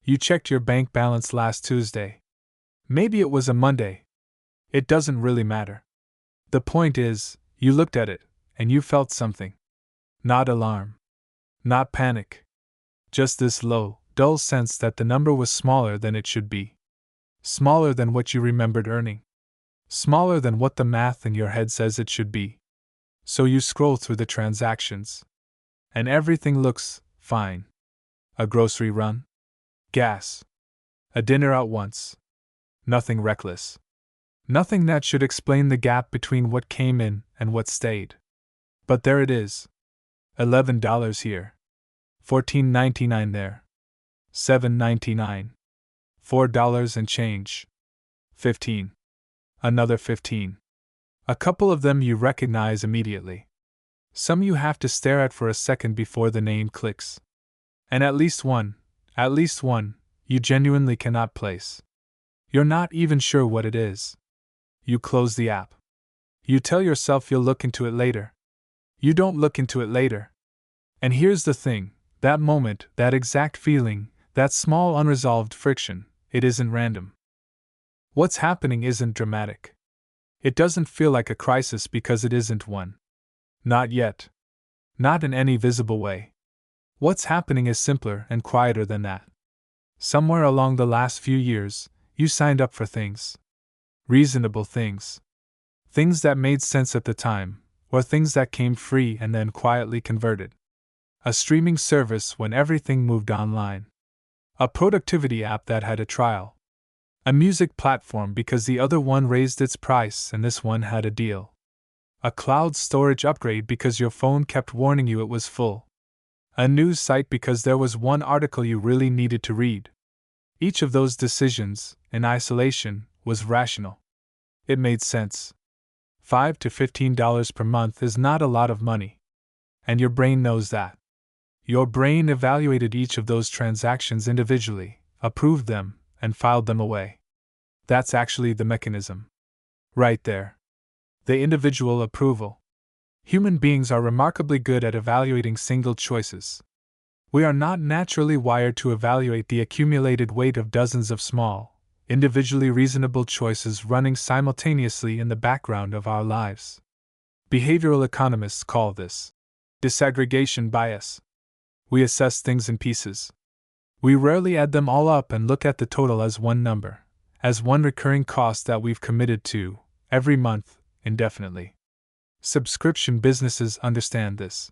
You checked your bank balance last Tuesday. Maybe it was a Monday. It doesn't really matter. The point is, you looked at it, and you felt something. Not alarm. Not panic. Just this low, dull sense that the number was smaller than it should be. Smaller than what you remembered earning. Smaller than what the math in your head says it should be. So you scroll through the transactions. And everything looks fine. A grocery run? Gas. A dinner out once. Nothing reckless. Nothing that should explain the gap between what came in and what stayed. But there it is. $11 here. $14.99 there. $7.99. $4 and change. 15. Another 15. A couple of them you recognize immediately. Some you have to stare at for a second before the name clicks. And at least one, you genuinely cannot place. You're not even sure what it is. You close the app. You tell yourself you'll look into it later. You don't look into it later. And here's the thing, that moment, that exact feeling, that small unresolved friction, it isn't random. What's happening isn't dramatic. It doesn't feel like a crisis because it isn't one. Not yet. Not in any visible way. What's happening is simpler and quieter than that. Somewhere along the last few years, you signed up for things. Reasonable things. Things that made sense at the time, or things that came free and then quietly converted. A streaming service when everything moved online. A productivity app that had a trial. A music platform because the other one raised its price and this one had a deal. A cloud storage upgrade because your phone kept warning you it was full. A news site because there was one article you really needed to read. Each of those decisions, in isolation, was rational. It made sense. $5 to $15 per month is not a lot of money. And your brain knows that. Your brain evaluated each of those transactions individually, approved them, and filed them away. That's actually the mechanism. Right there. The individual approval. Human beings are remarkably good at evaluating single choices. We are not naturally wired to evaluate the accumulated weight of dozens of small, individually reasonable choices running simultaneously in the background of our lives. Behavioral economists call this disaggregation bias. We assess things in pieces. We rarely add them all up and look at the total as one number, as one recurring cost that we've committed to, every month, indefinitely. Subscription businesses understand this.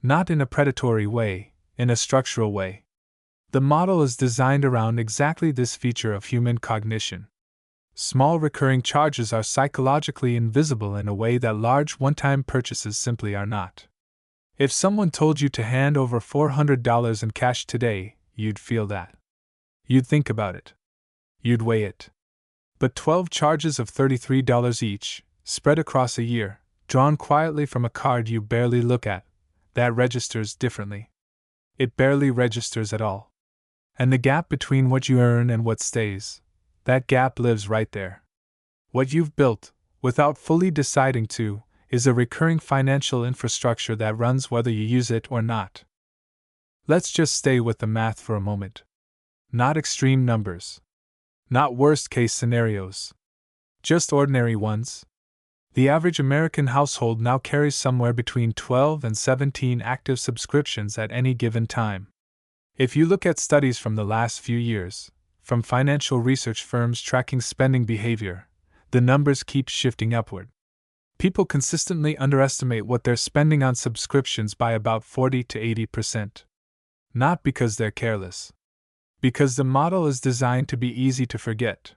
Not in a predatory way, in a structural way. The model is designed around exactly this feature of human cognition. Small recurring charges are psychologically invisible in a way that large one-time purchases simply are not. If someone told you to hand over $400 in cash today, you'd feel that. You'd think about it. You'd weigh it. But 12 charges of $33 each, spread across a year, drawn quietly from a card you barely look at, that registers differently. It barely registers at all. And the gap between what you earn and what stays, that gap lives right there. What you've built, without fully deciding to, is a recurring financial infrastructure that runs whether you use it or not. Let's just stay with the math for a moment. Not extreme numbers. Not worst-case scenarios. Just ordinary ones. The average American household now carries somewhere between 12 and 17 active subscriptions at any given time. If you look at studies from the last few years, from financial research firms tracking spending behavior, the numbers keep shifting upward. People consistently underestimate what they're spending on subscriptions by about 40 to 80%. Not because they're careless. Because the model is designed to be easy to forget.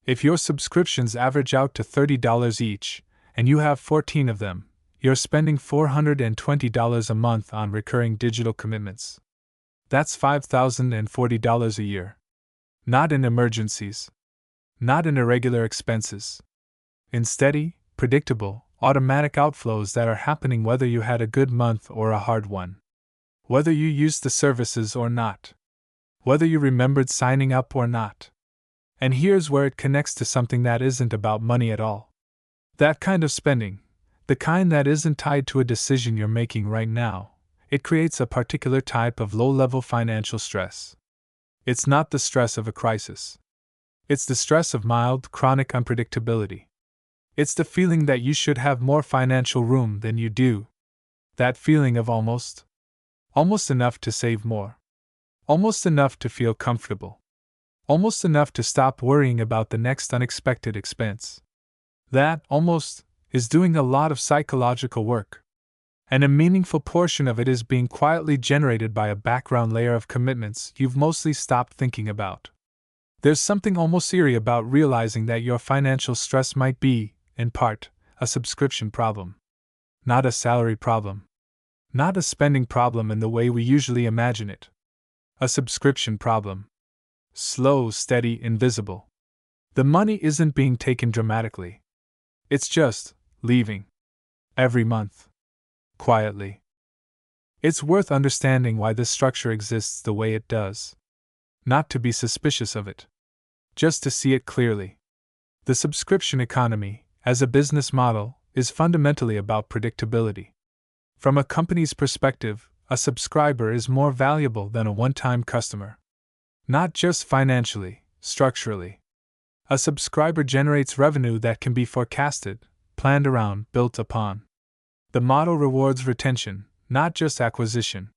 If your subscriptions average out to $30 each, and you have 14 of them, you're spending $420 a month on recurring digital commitments. That's $5,040 a year. Not in emergencies. Not in irregular expenses. In steady, predictable, automatic outflows that are happening whether you had a good month or a hard one. Whether you used the services or not. Whether you remembered signing up or not. And here's where it connects to something that isn't about money at all. That kind of spending, the kind that isn't tied to a decision you're making right now, it creates a particular type of low-level financial stress. It's not the stress of a crisis. It's the stress of mild, chronic unpredictability. It's the feeling that you should have more financial room than you do. That feeling of almost enough to save more. Almost enough to feel comfortable. Almost enough to stop worrying about the next unexpected expense. That, almost, is doing a lot of psychological work. And a meaningful portion of it is being quietly generated by a background layer of commitments you've mostly stopped thinking about. There's something almost eerie about realizing that your financial stress might be, in part, a subscription problem. Not a salary problem. Not a spending problem in the way we usually imagine it. A subscription problem. Slow, steady, invisible. The money isn't being taken dramatically. It's just leaving. Every month. Quietly. It's worth understanding why this structure exists the way it does. Not to be suspicious of it. Just to see it clearly. The subscription economy, as a business model, is fundamentally about predictability. From a company's perspective, a subscriber is more valuable than a one-time customer. Not just financially, structurally. A subscriber generates revenue that can be forecasted, planned around, built upon. The model rewards retention, not just acquisition.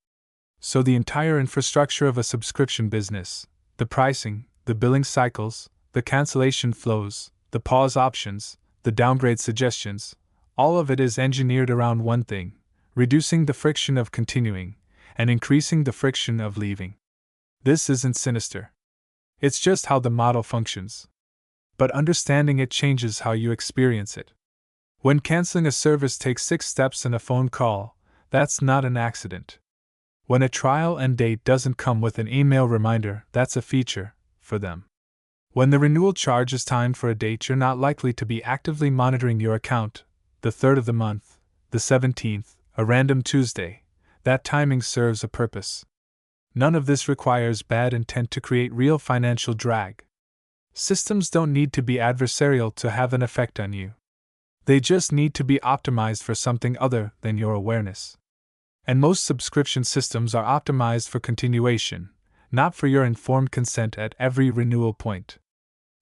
So the entire infrastructure of a subscription business, the pricing, the billing cycles, the cancellation flows, the pause options, the downgrade suggestions, all of it is engineered around one thing: reducing the friction of continuing, and increasing the friction of leaving. This isn't sinister. It's just how the model functions. But understanding it changes how you experience it. When canceling a service takes 6 steps and a phone call, that's not an accident. When a trial end date doesn't come with an email reminder, that's a feature, for them. When the renewal charge is timed for a date you're not likely to be actively monitoring your account, the 3rd of the month, the 17th, a random Tuesday, that timing serves a purpose. None of this requires bad intent to create real financial drag. Systems don't need to be adversarial to have an effect on you. They just need to be optimized for something other than your awareness. And most subscription systems are optimized for continuation, not for your informed consent at every renewal point.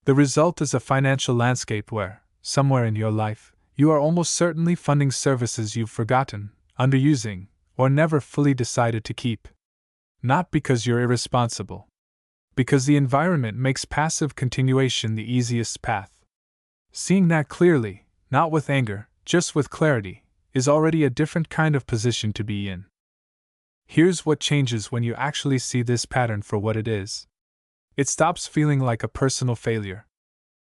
The result is a financial landscape where, somewhere in your life, you are almost certainly funding services you've forgotten, underusing, or never fully decided to keep. Not because you're irresponsible. Because the environment makes passive continuation the easiest path. Seeing that clearly, not with anger, just with clarity, is already a different kind of position to be in. Here's what changes when you actually see this pattern for what it is. It stops feeling like a personal failure.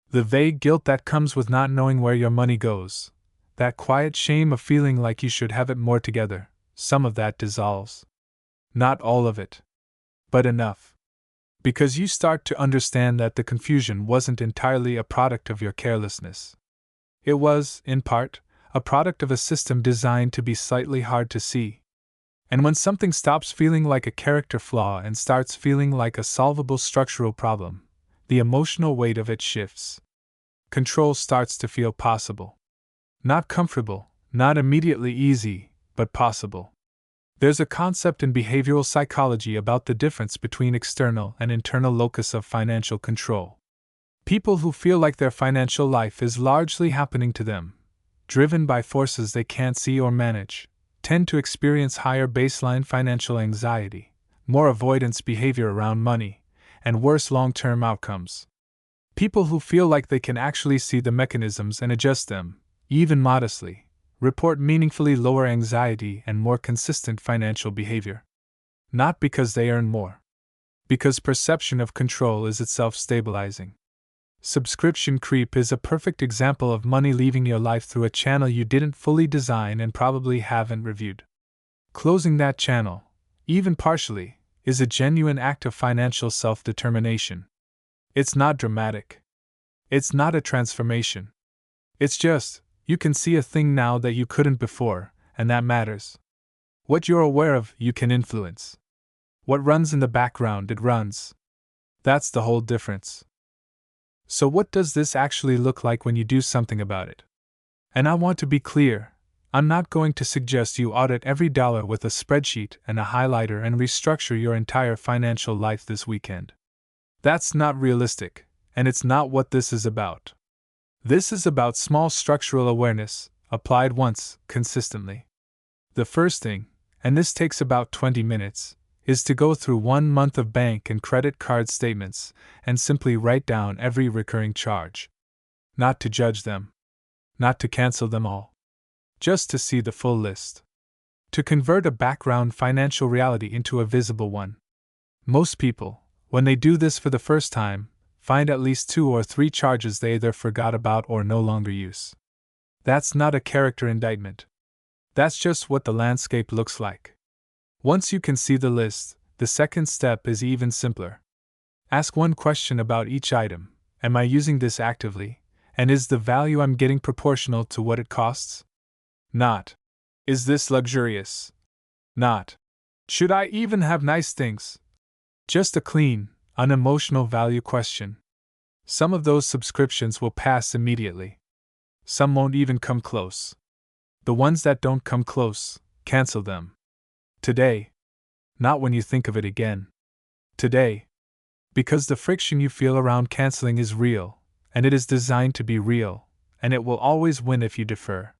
The vague guilt that comes with not knowing where your money goes, that quiet shame of feeling like you should have it more together, some of that dissolves. Not all of it. But enough. Because you start to understand that the confusion wasn't entirely a product of your carelessness. It was, in part, a product of a system designed to be slightly hard to see. And when something stops feeling like a character flaw and starts feeling like a solvable structural problem, the emotional weight of it shifts. Control starts to feel possible. Not comfortable, not immediately easy, but possible. There's a concept in behavioral psychology about the difference between external and internal locus of financial control. People who feel like their financial life is largely happening to them, driven by forces they can't see or manage, tend to experience higher baseline financial anxiety, more avoidance behavior around money, and worse long-term outcomes. People who feel like they can actually see the mechanisms and adjust them, even modestly, report meaningfully lower anxiety and more consistent financial behavior. Not because they earn more. Because perception of control is itself stabilizing. Subscription creep is a perfect example of money leaving your life through a channel you didn't fully design and probably haven't reviewed. Closing that channel, even partially, is a genuine act of financial self-determination. It's not dramatic. It's not a transformation. It's just, you can see a thing now that you couldn't before, and that matters. What you're aware of, you can influence. What runs in the background, it runs. That's the whole difference. So what does this actually look like when you do something about it? And I want to be clear, I'm not going to suggest you audit every dollar with a spreadsheet and a highlighter and restructure your entire financial life this weekend. That's not realistic, and it's not what this is about. This is about small structural awareness, applied once, consistently. The first thing, and this takes about 20 minutes, is to go through 1 month of bank and credit card statements and simply write down every recurring charge. Not to judge them. Not to cancel them all. Just to see the full list. To convert a background financial reality into a visible one. Most people, when they do this for the first time, find at least 2 or 3 charges they either forgot about or no longer use. That's not a character indictment. That's just what the landscape looks like. Once you can see the list, the second step is even simpler. Ask one question about each item. Am I using this actively? And is the value I'm getting proportional to what it costs? Not. Is this luxurious? Not. Should I even have nice things? Just a clean, unemotional value question. Some of those subscriptions will pass immediately. Some won't even come close. The ones that don't come close, cancel them. Today. Not when you think of it again. Today. Because the friction you feel around canceling is real, and it is designed to be real, and it will always win if you defer.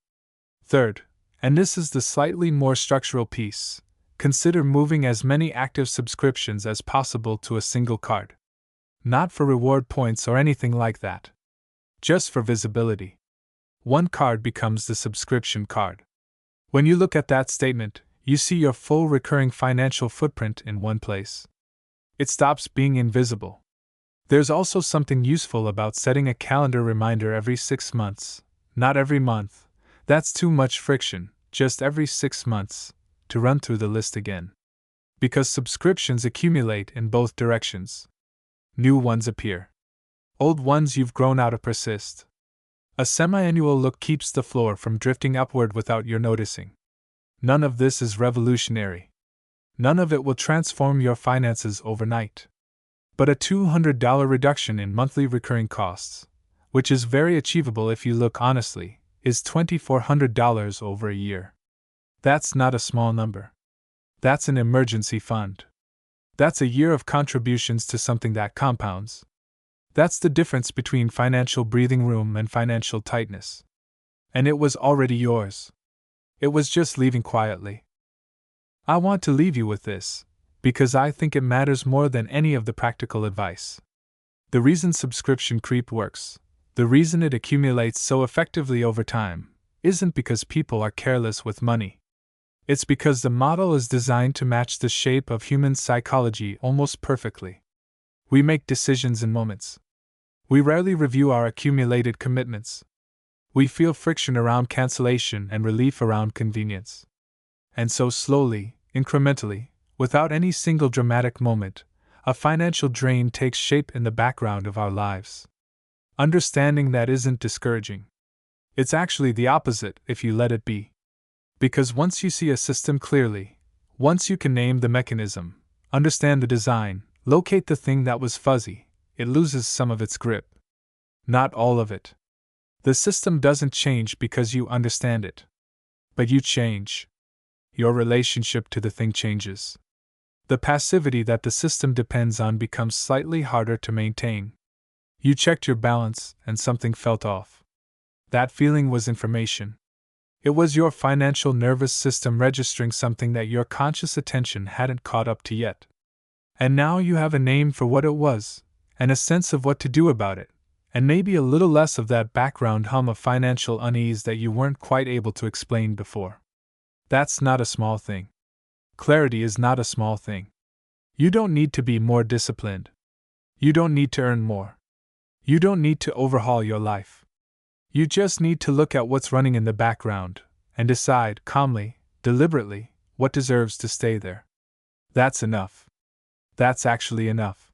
Third, and this is the slightly more structural piece, consider moving as many active subscriptions as possible to a single card. Not for reward points or anything like that. Just for visibility. One card becomes the subscription card. When you look at that statement, you see your full recurring financial footprint in one place. It stops being invisible. There's also something useful about setting a calendar reminder every 6 months, not every month. That's too much friction, just every 6 months, to run through the list again. Because subscriptions accumulate in both directions. New ones appear. Old ones you've grown out of persist. A semi-annual look keeps the floor from drifting upward without your noticing. None of this is revolutionary. None of it will transform your finances overnight. But a $200 reduction in monthly recurring costs, which is very achievable if you look honestly, is $2,400 over a year. That's not a small number. That's an emergency fund. That's a year of contributions to something that compounds. That's the difference between financial breathing room and financial tightness. And it was already yours. It was just leaving quietly. I want to leave you with this, because I think it matters more than any of the practical advice. The reason subscription creep works, the reason it accumulates so effectively over time, isn't because people are careless with money. It's because the model is designed to match the shape of human psychology almost perfectly. We make decisions in moments. We rarely review our accumulated commitments. We feel friction around cancellation and relief around convenience. And so slowly, incrementally, without any single dramatic moment, a financial drain takes shape in the background of our lives. Understanding that isn't discouraging. It's actually the opposite if you let it be. Because once you see a system clearly, once you can name the mechanism, understand the design, locate the thing that was fuzzy, it loses some of its grip. Not all of it. The system doesn't change because you understand it. But you change. Your relationship to the thing changes. The passivity that the system depends on becomes slightly harder to maintain. You checked your balance and something felt off. That feeling was information. It was your financial nervous system registering something that your conscious attention hadn't caught up to yet. And now you have a name for what it was, and a sense of what to do about it, and maybe a little less of that background hum of financial unease that you weren't quite able to explain before. That's not a small thing. Clarity is not a small thing. You don't need to be more disciplined. You don't need to earn more. You don't need to overhaul your life. You just need to look at what's running in the background and decide calmly, deliberately, what deserves to stay there. That's enough. That's actually enough.